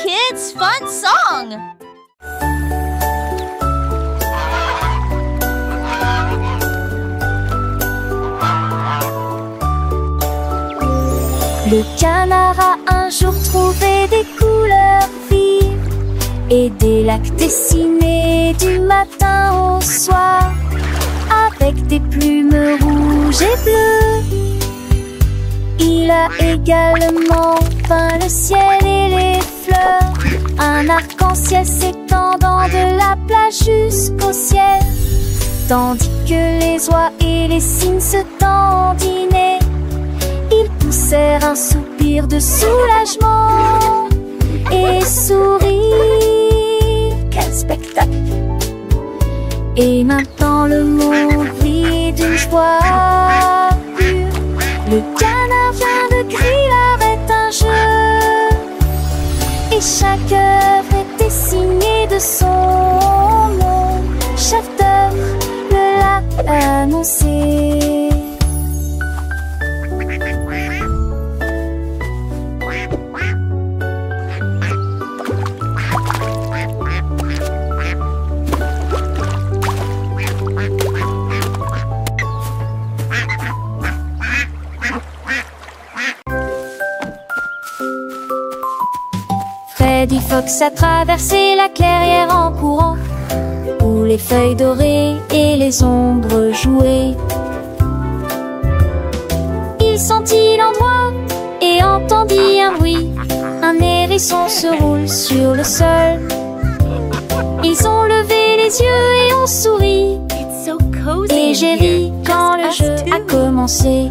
kids' fun song! Le canard a un jour trouvé des couleurs vives et des lacs dessinés du matin au soir avec des plumes rouges et bleues. Il a également peint le ciel et les fleurs, un arc-en-ciel s'étendant de la plage jusqu'au ciel, tandis que les oies et les cygnes se dandinaient. Ils poussèrent un soupir de soulagement et sourirent. Quel spectacle! Et maintenant le monde vit d'une joie pure. Le canard vient de griller est un jeu, et chaque œuvre est dessinée de son nom. Chef d'œuvre le l'a annoncé. Freddy Fox a traversé la clairière en courant, où les feuilles dorées et les ombres jouaient. Il sentit l'endroit et entendit un bruit. Un hérisson se roule sur le sol. Ils ont levé les yeux et ont souri. Et j'ai ri quand le jeu a commencé.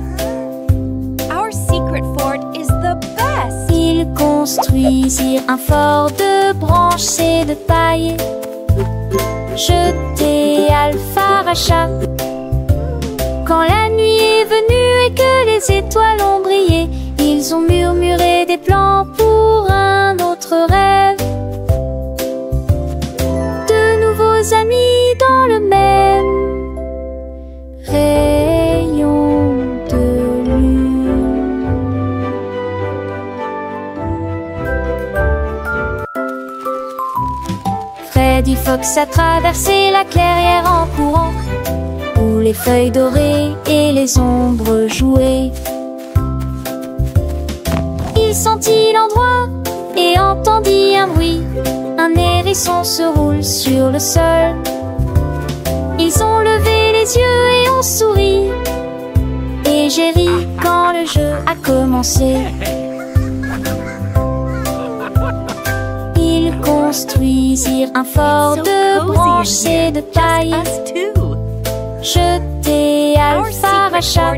Ils construisirent un fort de branches et de paille, jeté Alpharacha. Quand la nuit est venue et que les étoiles ont brillé, ils ont murmuré des plans pour un autre rêve. De nouveaux amis dans le même rayon de lune. Freddy Fox a traversé la clairière en courant, où les feuilles dorées et les ombres jouaient. Il sentit l'endroit et entendit un bruit. Un hérisson se roule sur le sol. Ils ont levé les yeux et ont souri. Et j'ai ri quand le jeu a commencé. Ils construisirent un fort de branches et de paille, jeté Alpharacha.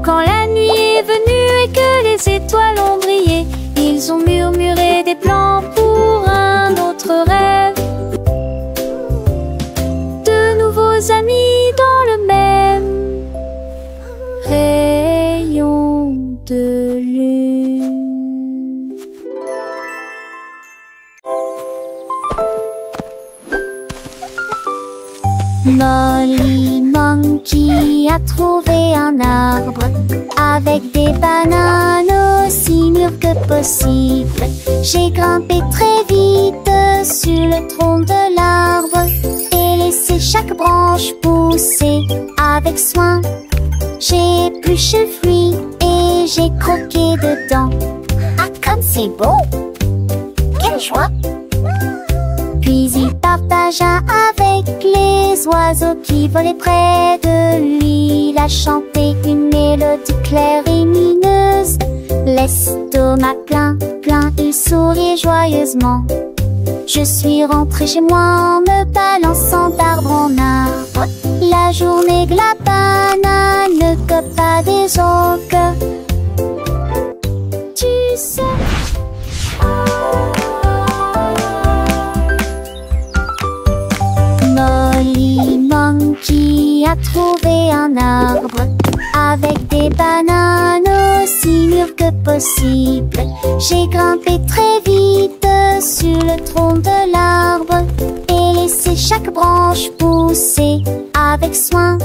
Quand la nuit est venue et que les étoiles ont brillé, ils ont murmuré des plans pour un autre rêve. De nouveaux amis dans le même rayon de lune. Molly Monkey a trouvé un arbre avec des bananes aussi mûres que possible. J'ai grimpé très vite sur le tronc de l'arbre et laissé chaque branche pousser avec soin. J'ai épluché le fruit et j'ai croqué dedans. Ah, comme c'est beau! Quelle joie! Puis il partagea avec les oiseaux qui volaient près de lui. Il a chanté une mélodie claire et lumineuse. L'estomac plein, il sourit joyeusement. Je suis rentré chez moi en me balançant d'arbre en arbre. La journée de la banane ne cope pas des autres. Tu sais. Molly Monkey a trouvé un arbre avec des bananes aussi mûres que possible. J'ai grimpé très vite sur le tronc de l'arbre et laissé chaque branche pousser avec soin.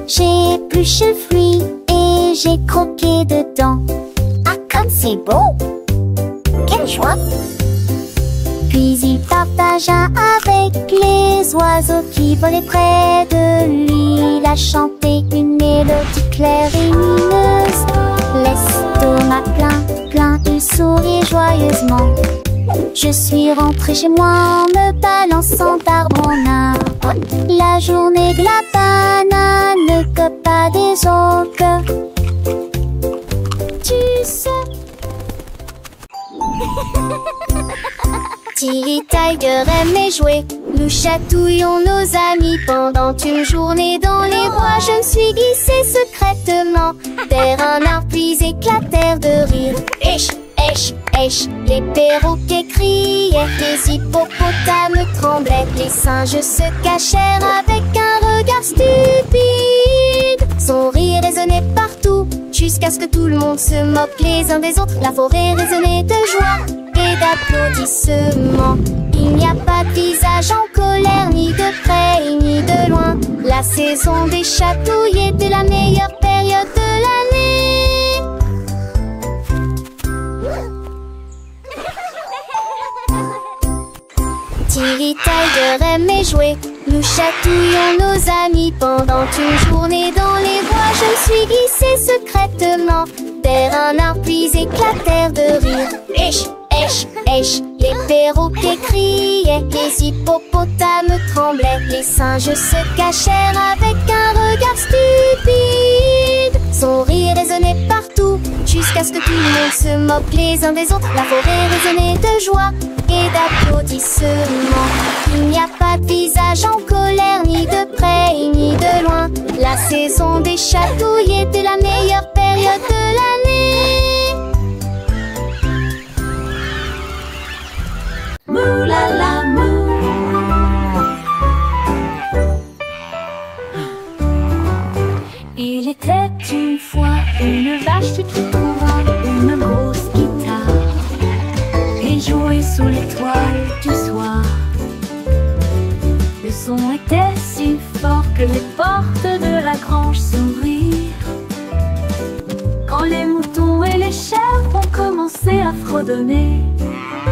J'ai épluché le fruit et j'ai croqué dedans. Ah, comme c'est beau! Quelle joie. Puis il partagea avec les oiseaux qui volaient près de lui. Il a chanté une mélodie claire et lumineuse. L'estomac plein, plein, il sourit joyeusement. Je suis rentrée chez moi en me balançant d'arbre en arbre. La journée de la banane que pas des autres. Tu sais. Tilly Tiger aimait jouer. Nous chatouillons nos amis pendant une journée dans les bois. Je me suis glissée secrètement vers un arbre puis éclatèrent de rire. Esh, esh, esh, les perroquets criaient, les hippopotames tremblaient, les singes se cachèrent avec un regard stupide. Son rire résonnait partout, jusqu'à ce que tout le monde se moque les uns des autres. La forêt résonnait de joie et d'applaudissements. Il n'y a pas de visage en colère, ni de près ni de loin. La saison des chatouilles était la meilleure période de l'année. Tilly Tiger aimait jouer. Nous chatouillons nos amis pendant une journée dans les bois. Je me suis glissée secrètement vers un arbre puis éclatèrent de rire. Esh, esh, esh, les perroquets criaient, les hippopotames tremblaient, les singes se cachèrent avec un regard stupide. Son rire résonnait partout, jusqu'à ce que tout le monde se moque les uns des autres. La forêt résonnait de joie et d'applaudissements. Il n'y a pas de visage en colère, ni de près ni de loin. La saison des chatouilles était la meilleure période de l'année. Mou la la mou. Il était une fois une vache qui trouva une grosse guitare et jouait sous l'étoile du soir. Le son était si fort que les portes de la grange s'ouvrirent. Quand les moutons et les chèvres ont commencé à fredonner,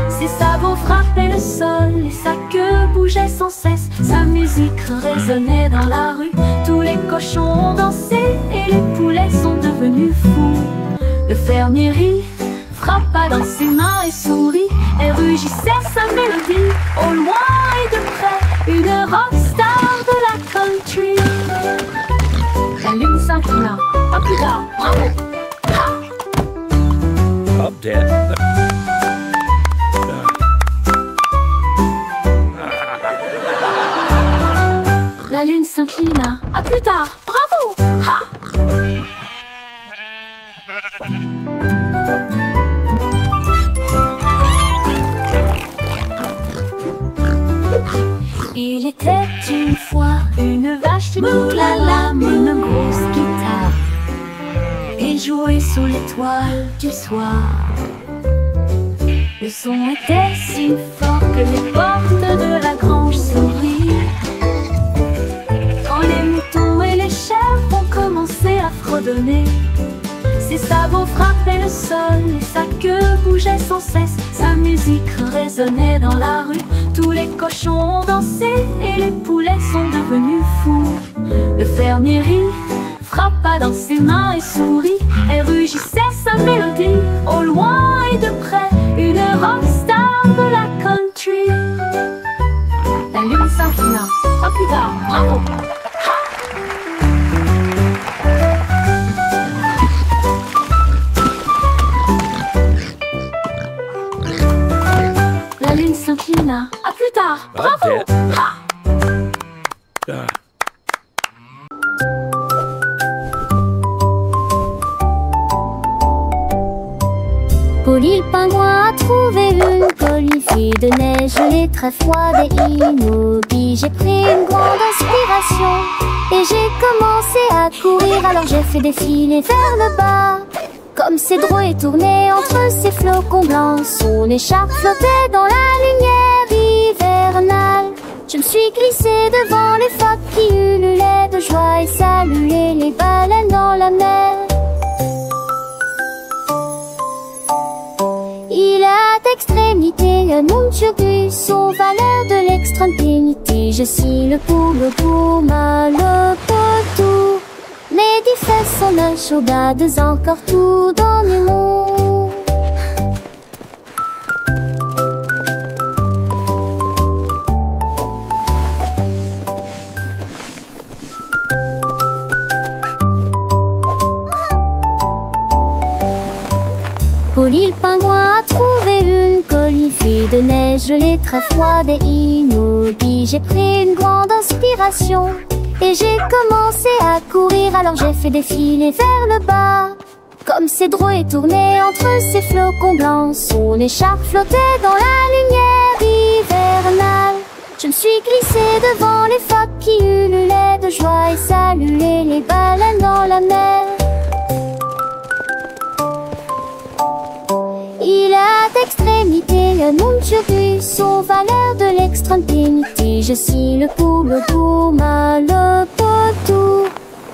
ses sabots frappaient le sol et sa queue bougeait sans cesse. Sa musique résonnait dans la rue, tous les cochons ont dansé et les poulets sont devenus fous. Le fermier rit, frappa dans ses mains et sourit et rugissait sa mélodie. Au loin et de près, une rockstar de la country. La lune s'inclina, pas plus tard, bravo. Up, Dad. La lune s'inclina, à plus tard, bravo. Ha! Il était une fois une vache qui moulala, une grosse guitare et jouait sous l'étoile du soir. Le son était si fort que les portes de la grange s'ouvrirent. Quand les moutons et les chèvres ont commencé à fredonner, ses sabots frappaient le sol et sa queue bougeait sans cesse. Sa musique résonnait dans la rue, tous les cochons ont dansé et les poulets sont devenus fous. Le fermier rit, frappa dans ses mains et sourit et rugissait sa mélodie. Au loin et de près, une rockstar de la country. La lune s'inclina, à plus tard, bravo. La lune s'inclina, à plus tard, bravo. Ha! Polly le pingouin a trouvé une colifie de neige gelée très froide et immobile. J'ai pris une grande inspiration et j'ai commencé à courir. Alors j'ai fait défiler vers le bas, comme ces drôles tournaient entre ces flocons blancs. Son écharpe flottait dans la lumière hivernale. Je me suis glissée devant les phoques qui ululaient de joie et saluaient les baleines dans la mer. Il a extrémités, un monde turgus aux valeurs de l'extrême pénité. Je suis le pour le gourmand, le potou. Les différences sont un chaudades encore tout dans le monde. Polly le pingouin a trouvé une colifée de neige gelée très froide et immobile. J'ai pris une grande inspiration et j'ai commencé à courir. Alors j'ai fait défiler vers le bas, comme Cédro est tourné entre ses flocons blancs. Son écharpe flottait dans la lumière hivernale. Je me suis glissée devant les phoques qui ululaient de joie et saluaient les baleines dans la mer. Il a d'extrémité, un monde turgus aux valeurs de l'extrême pénité. Je suis le pour le gourmand, le potou.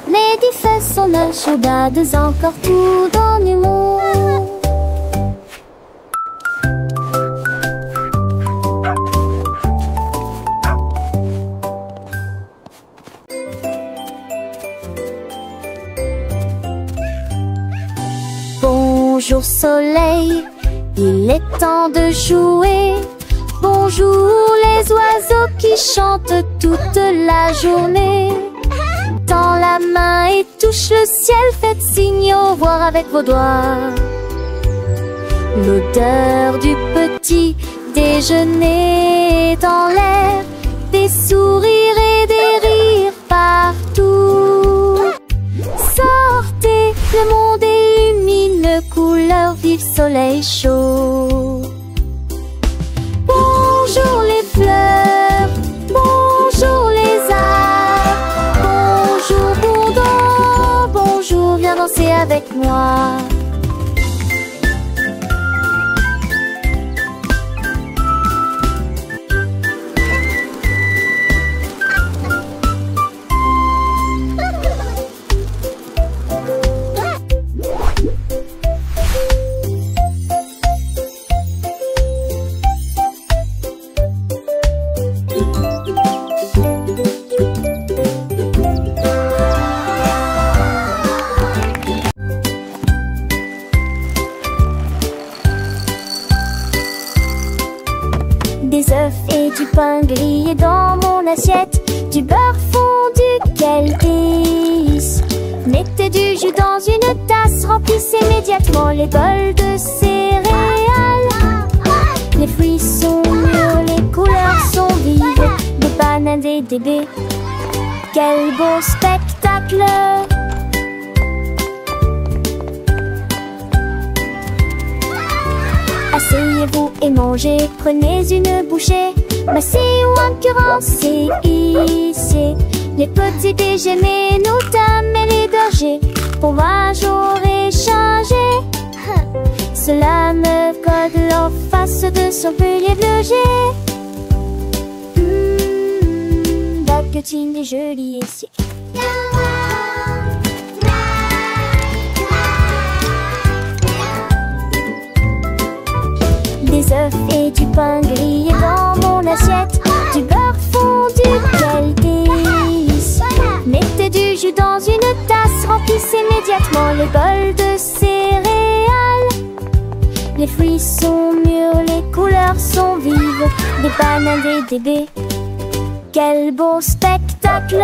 Les différences sont un chaudades encore tout dans le monde. Bonjour soleil, il est temps de jouer. Bonjour les oiseaux qui chantent toute la journée. Tends la main et touche le ciel, faites signe au revoir avec vos doigts. L'odeur du petit déjeuner est dans l'air, des sourires et des rires partout. Sortez, le monde illumine, couleur vive, soleil chaud. Bonjour les fleurs, bonjour les arbres, bonjour Bourdon, bonjour, viens danser avec moi. Des œufs et du pain grillé dans mon assiette, du beurre fondu, quel délice. Mettez du jus dans une tasse, remplissez immédiatement les bols de céréales. Les fruits sont mûrs, les couleurs sont vives, des bananes et des baies. Quel beau spectacle! Asseyez-vous et mangez, prenez une bouchée. Massez ou incurancez, ici les petits déjeuners, nous dames et les bergers. Pour moi j'aurais changé. Cela me colle en face de son pilier bleuger. Baguettine et jolie ici. Des œufs et du pain grillé dans mon assiette, du beurre fondu, quel délice. Mettez du jus dans une tasse, remplissez immédiatement les bols de céréales. Les fruits sont mûrs, les couleurs sont vives, des bananes et des baies. Quel beau spectacle!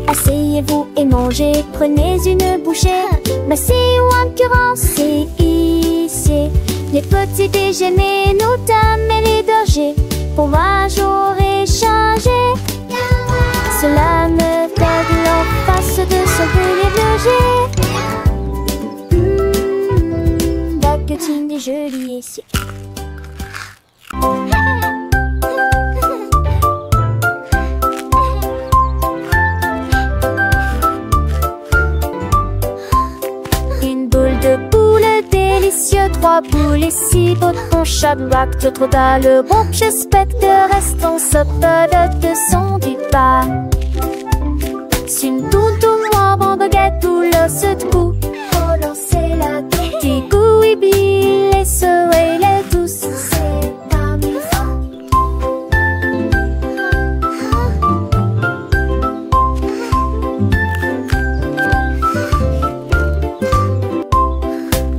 Asseyez-vous et mangez, prenez une bouchée. Massez ou incurancez, ici les petits déjeuners, nous dames et les bergers. Pour moi j'aurais changé. Cela me colle en face de son pilier bleuger. Baguettine et jolie ici. Délicieux, 3 boules et 6 potrons, chaque bac de trop le bon. J'espère que reste en sope de son du pas. Une toute moi baguette ou l'os de cou. Relancer la douce. Petit goût et billes, les souhaits, les douces. C'est amusant.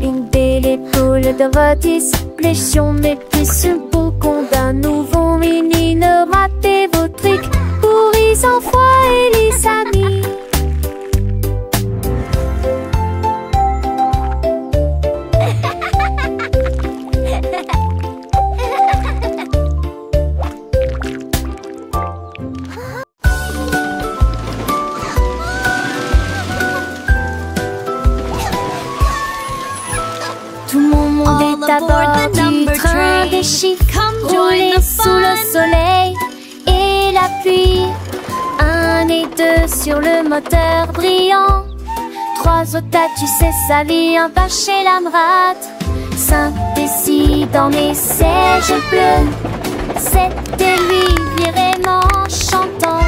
Une belle épaule de rôtis, pléchion mais plus simple qu'on d'un nouveau mini. Ne ratez vos trucs pour les enfants et les amis. Tout mon monde est à bord du train des chiffres, roulé sous le soleil et la pluie. 1 et 2 sur le moteur brillant. 3 au tas, tu sais sa vie, un pas chez la rate. 5 et 6 dans les sièges bleus. 7 et 8 vraiment chantant.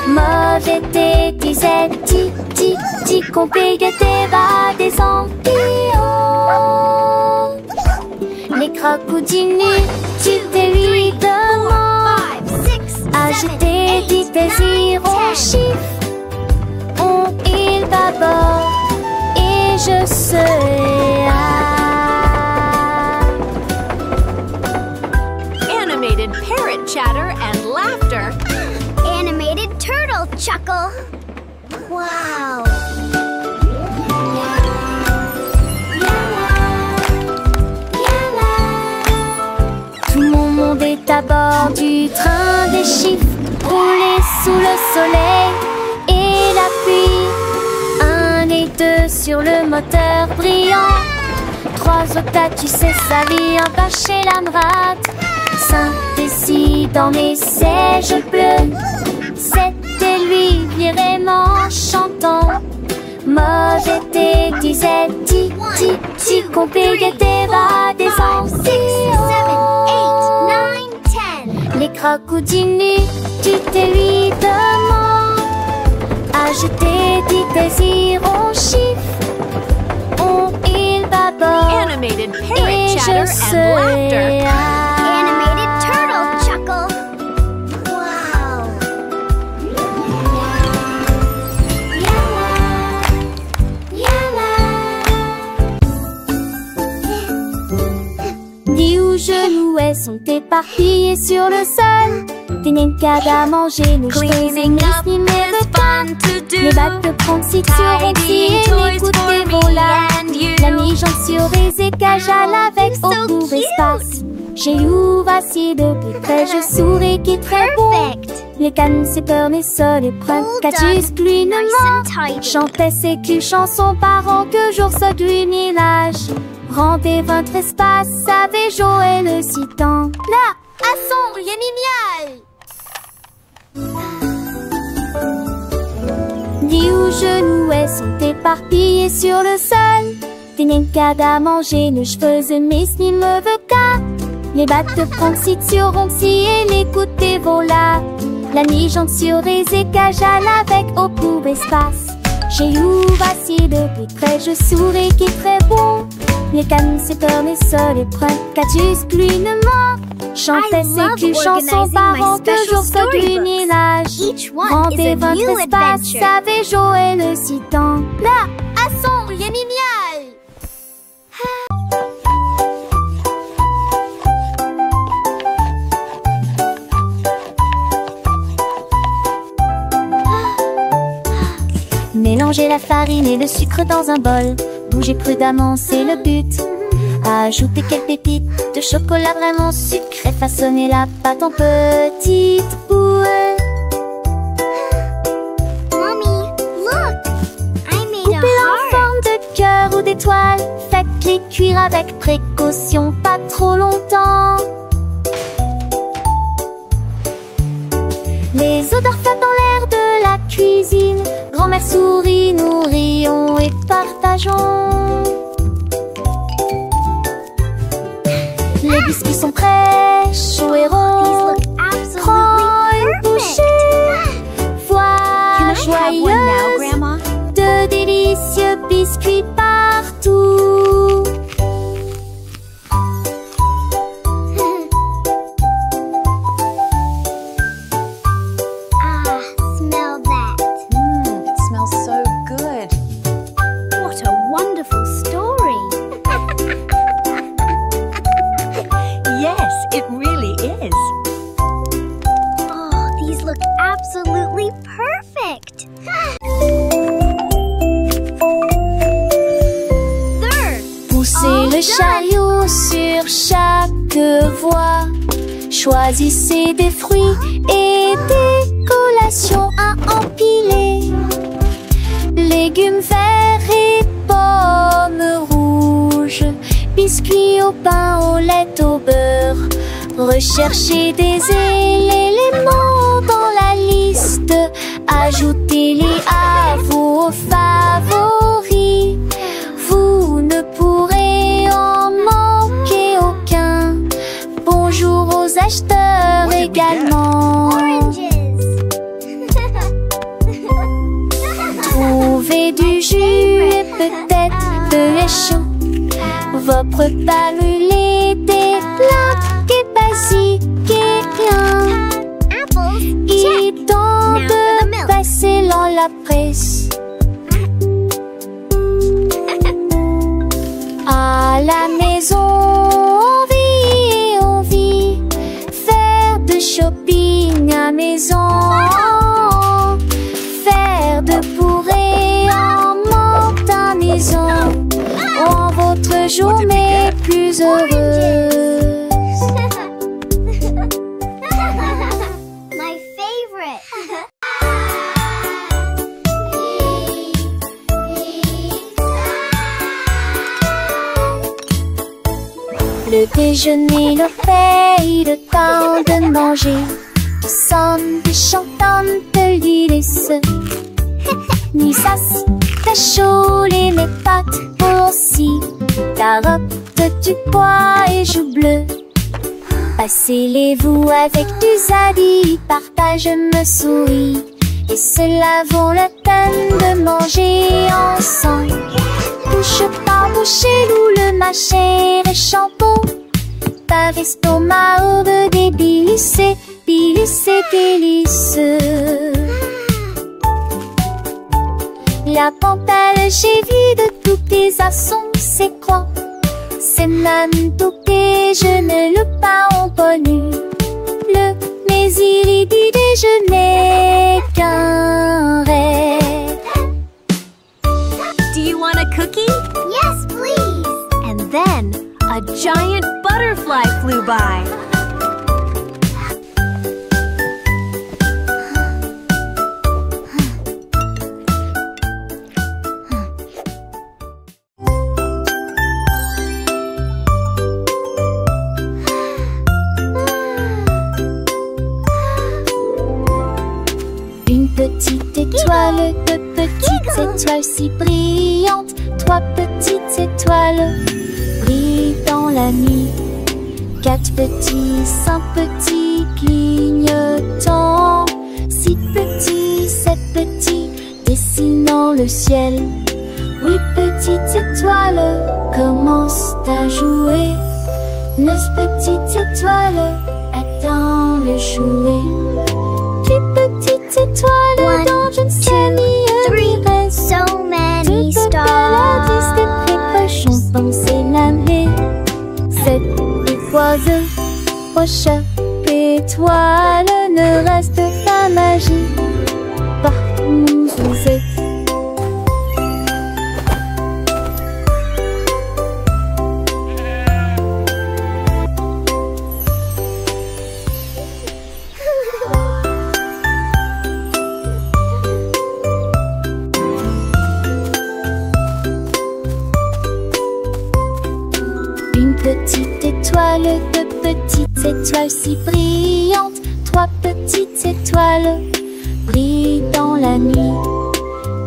Mauvais thé, disait ti ti ti, compliqué bas des ampillons. Les crocodilles, tu te lui demandes. Agiter, dit désir, on chiffre. On il bâbord et je serai là. Animated parrot chatter and laughter. Animated turtle chuckle. Wow. Tout mon monde est à bord du train des chiffres, roulé sous le soleil et la pluie. 1 et 2 sur le moteur brillant. 3 au tas, tu sais sa vie, un pas chez la rate. 5 et 6 dans les sièges bleus. 7 et 8 vraiment chantant. Mauvais thé, disait ti ti ti, compliqué va des ampillons. Les crocodilles, tu te lui demandes. Agiter, dit désir, on chiffre. On il bâbord Animated et parrot je chatter and laughter. serai là. Animated turtle chuckle. Wow. Dis où genoux elles sont éparpillés sur le sol. Des nincades à manger, nous Cleaning up is fun to do. Les battes de pronciture aussi et les coups de volants. La mi-jambe sur les écages avec so beaucoup cute. d'espace. J'ai ouvert assis de plus près, je souris qui est très bon. Perfect. Les cannes, c'est peur, mais ça les prend. Well Qu'as-tu done. plus Nice and tidy. chantait ses culs chansons parents que jour ce du village. Rendez votre espace, savait Joël le citant. Là, à son génial. Dis où genoux elles sont éparpillés sur le sol. Des nincades à manger, nos cheveux mes ni mauvais cas. Les battes de pronciture si et les coups de vola. La mi-jambe sur les écages avec au plus d'espace. J'ai ouvert assis de plus près, je souris qui est très bon. Les cannes, c'est peur, mais ça les prend. Qu'as-tu plus ne mort? Chantait I ses love culs chansons organizing parents my que special jour ce du storybooks. village. Each one is Rendez a votre new espace, adventure. savait Joël le citant. Là, à son génial. Mélangez la farine et le sucre dans un bol. Bougez prudemment, c'est le but. Ajoutez quelques pépites de chocolat vraiment sucré. Façonnez la pâte en petites boules. Mommy, look! I made Coupez-la en a heart. forme de cœur ou d'étoile. Faites-les cuire avec précaution, pas trop longtemps. Les odeurs flottent dans l'air de la cuisine. Grand-mère sourit, nous rions et partageons. Les biscuits sont prêts, chauds et These ronds. look Prends absolutely une perfect. bouchée. Voilà Can I have one now, joyeuse Grandma? de de délicieux biscuits partout. Smell that. It smells so good. What a wonderful story. Yes, it really is. Oh, these look absolutely perfect. Third. Poussez All le done. chariot sur chaque voie. Choisissez des fruits et des collations à empiler. Légumes verts et pommes rouges. Biscuits au pain, au lait, au beurre. Recherchez des éléments dans la liste. Ajoutez-les à vos favoris. Vous ne pourrez en manquer aucun. Bonjour aux acheteurs What did we get? également. Oranges. Trouvez du jus et peut-être de lait chaud. Vos repas brûlés, des plats et basiques et bien. Apples. Il Check. est temps Now for the de milk. passer dans la presse. À la maison, on vit et on vit. Faire de shopping à maison. Faire de bourrées en montaison. Rend votre journée plus heureuse. My favorite. Le déjeuner, le paye, le temps de manger. Nous sommes des chantantes de l'Iris. Ni sas, cacholes, mes pâtes aussi. Carottes, du pois et joues bleues. Passez-les-vous avec du zadi, partage me souris. Et cela vaut la peine de manger ensemble. Bouche par bouche, loup, le machet, le shampoo. Par estomac, aube des délices, délices. La panthère, j'ai vu de tous tes assons, c'est quoi? C'est même tout que je ne le pas en connu. Mais il est du déjeuner qu'un rêve. Do you want a cookie? Yes, please. And then a giant butterfly flew by. Une petite étoile, deux petites étoiles si brillantes. Trois petites étoiles brillent dans la nuit. Quatre petits, cinq petits clignotants. Six petits, sept petits dessinant le ciel. Huit petites étoiles commencent à jouer. Neuf petites étoiles attendent le jouet. Dix petites étoiles One, dans je ne sais two, ni three. reste. So many Toutes les paladis des stars. précochons pensent l'année. Sept étoiles, prochain étoile ne reste pas magie. Partout où vous êtes. Une petite étoile, deux petites étoiles si brillantes. Trois petites étoiles brillent dans la nuit.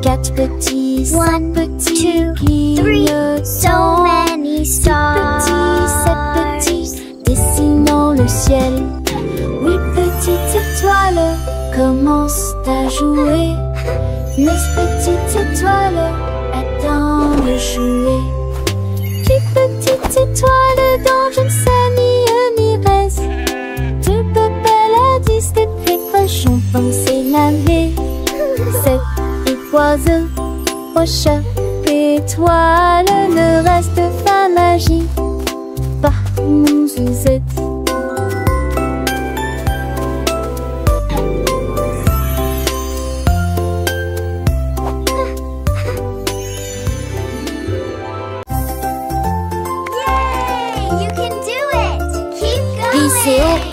Quatre petits, cinq One, petits two, three. So clignotants. many Six stars. petits, sept petits dessinant le ciel. Huit petites étoiles commencent à jouer. Mes petites étoiles attendent de jouer. Les petites étoiles dont je ne sais ni reste. De papaladis, des précochons pensés laver. Cette oiseau, roche, étoile, ne reste pas magie. Par où vous êtes.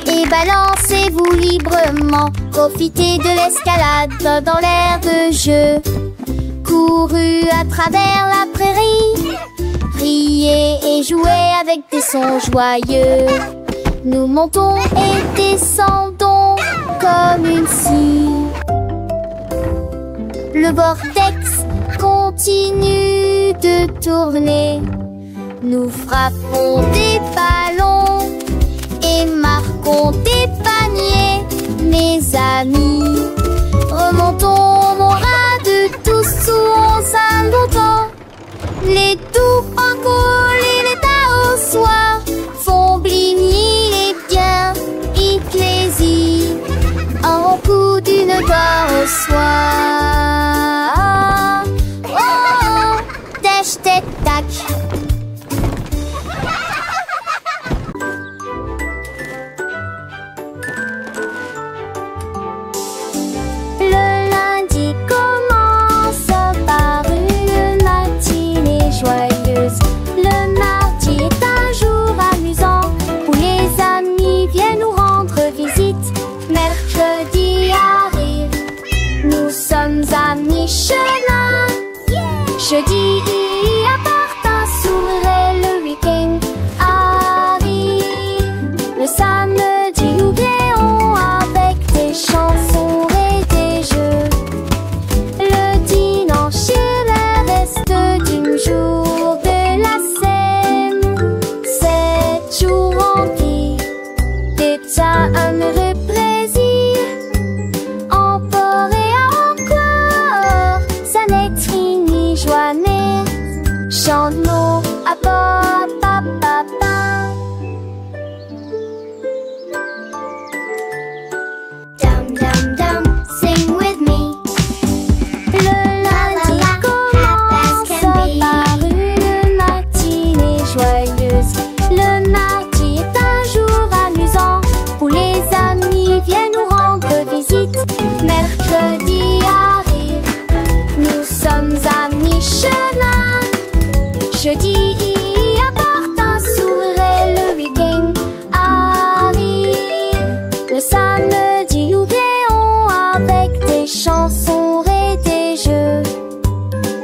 Et balancez-vous librement. Profitez de l'escalade dans l'air de jeu. Courez à travers la prairie. Riez et jouez avec des sons joyeux. Nous montons et descendons comme une scie. Le vortex continue de tourner. Nous frappons des ballons et marquons des paniers, mes amis. Remontons mon rade tous sous un longtemps. Les doux encours et les tas au soir font bligner les biens ecclésies en coup d'une gloire au soir. Oh, tèche, tête, tac. Le mardi est un jour amusant où les amis viennent nous rendre visite. Mercredi arrive, nous sommes à mi-chemin. Jeudi apporte un sourire et le week-end arrive. Le samedi nous rions avec des chansons et des jeux. Le dimanche est le reste du jour. Un heureux plaisir, encore et encore, ça n'est ni joie n'est chante-nous à papa. Dum dum dum, sing with me. Le lundi commence par une matinée joyeuse. Le mardi est un jour amusant où les amis viennent nous rendre visite. Mercredi arrive, nous sommes à mi-chemin. Jeudi apporte un sourire et le week-end arrive. Le samedi nous rions avec des chansons et des jeux.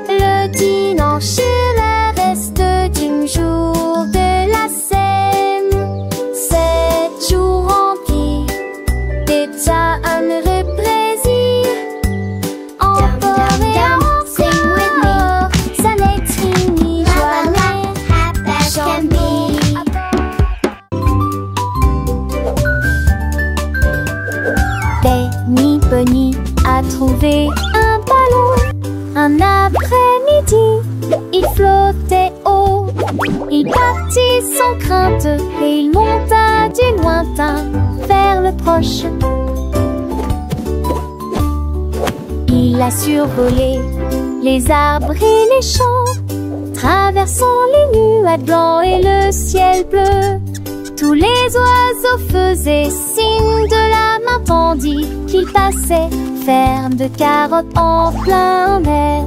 Le dimanche est le reste du jour de la semaine. 7 jours remplis d'état, un heureux plaisir. Encore et encore, ça n'est ni joie n'est chante-nous. Benny Bunny a trouvé un ballon. Un après-midi, il flottait haut. Il partit sans crainte et il monta du lointain vers le proche. Il a survolé les arbres et les champs, traversant les nuages blancs et le ciel bleu. Tous les oiseaux faisaient signe de la main tandis qu'il passait, ferme de carottes en plein air.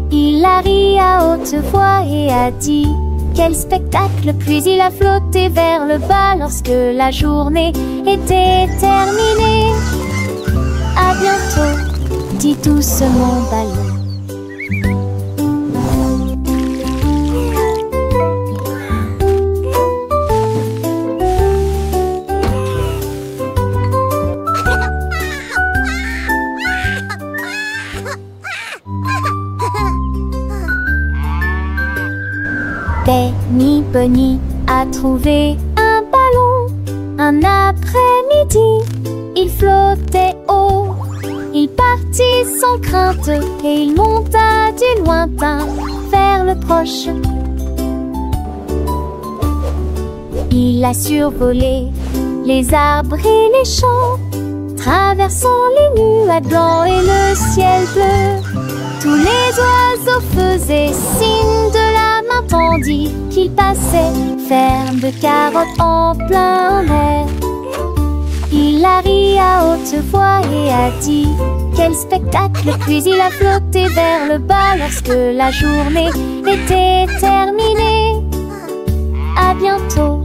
Il a ri à haute voix et a dit: quel spectacle! Puis il a flotté vers le bas lorsque la journée était terminée. À bientôt, dit doucement Ballon. Benny Bunny a trouvé un ballon. Un après-midi, il flottait haut. Il partit sans crainte et il monta du lointain vers le proche. Il a survolé les arbres et les champs, traversant les nuages blancs et le ciel bleu. Tous les oiseaux faisaient signe de la main tandis qu'il passait, ferme de carottes en plein air. Il a ri à haute voix et a dit quel spectacle, puis il a flotté vers le bas lorsque la journée était terminée. À bientôt,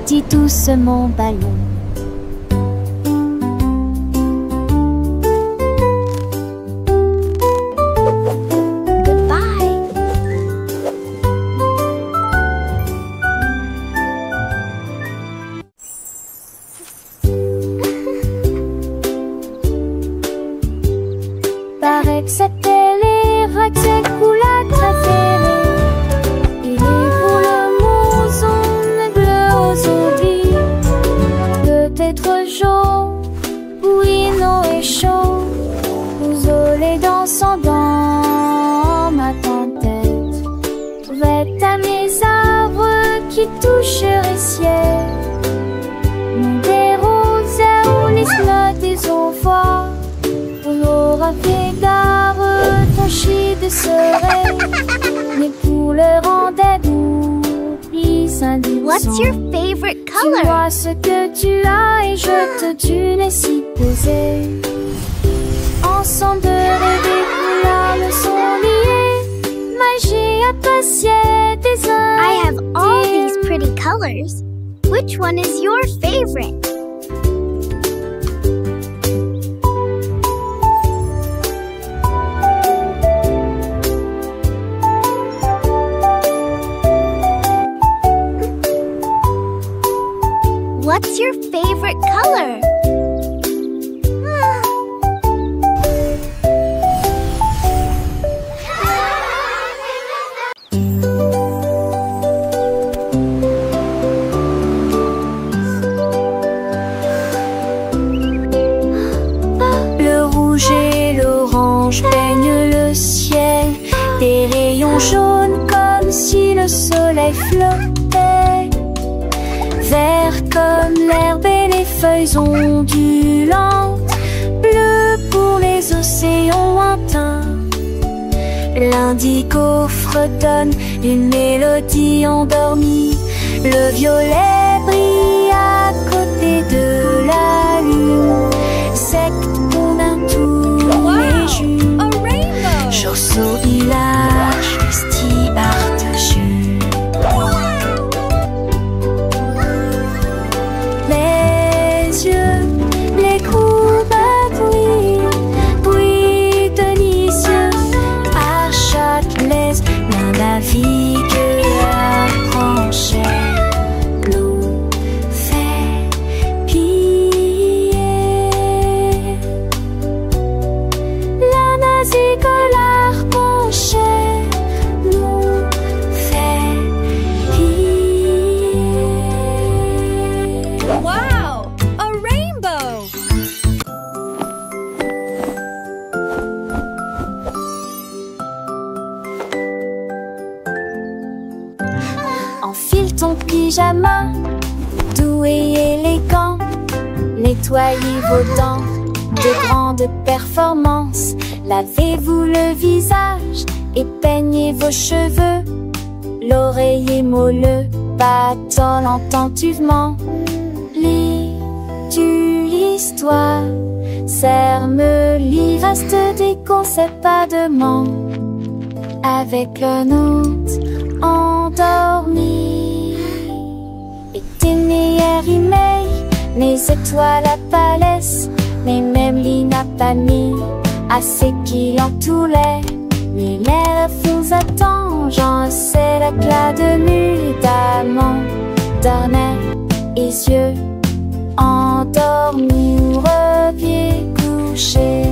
dit doucement Ballon. Paraît que c'était les vagues coulades préférées. Il est pour le mouson, mais bleu aux zombies. Peut-être jaune, oui, non et chaud. Isolé dansant dans ma tête. Vête à mes arbres qui toucheraient ciel. Mon des roses ou les slots des envois. On aura fait gare, ton chien de serait. Mais pour le rendez-vous, oublie un dimanche. What's your favorite color? Tu vois ce que tu as et je te tue les si posés. Ensemble de rêver pour la leçon liée. Magie appréciée des uns. I have all these pretty colors. Which one is your favorite? What's your favorite color? Le rouge et l'orange peignent le ciel, des rayons jaunes comme si le soleil flottait. Vert comme l'herbe et les feuilles ondulantes, bleu pour les océans lointains. L'indigo fredonne une mélodie endormie, le violet brille à côté de la lune. Secte qu'on a tous les jus, chausseau village, style art-jus. Les courbes bruit délicieux. À chaque laisse, l'un navigue la branchée. L'eau fait piller. La navigue la branchée. L'eau fait piller. Wow! A rainbow! Enfile ton pyjama, doux et élégant. Nettoyez vos dents de grandes performances. Lavez-vous le visage et peignez vos cheveux. L'oreiller moelleux battant attentivement. Lis-tu l'histoire? Serre-me-lit, reste des conseils pas de manque. Avec un hôte endormi. Et tes meilleurs emails, mes étoiles à palès, mes mêmes lignes à pas mis, assez qu'il en tout l'air. Mais l'air vous attend, j'en sais l'éclat de nuit d'amant, d'ornais et yeux endormis, reviens coucher.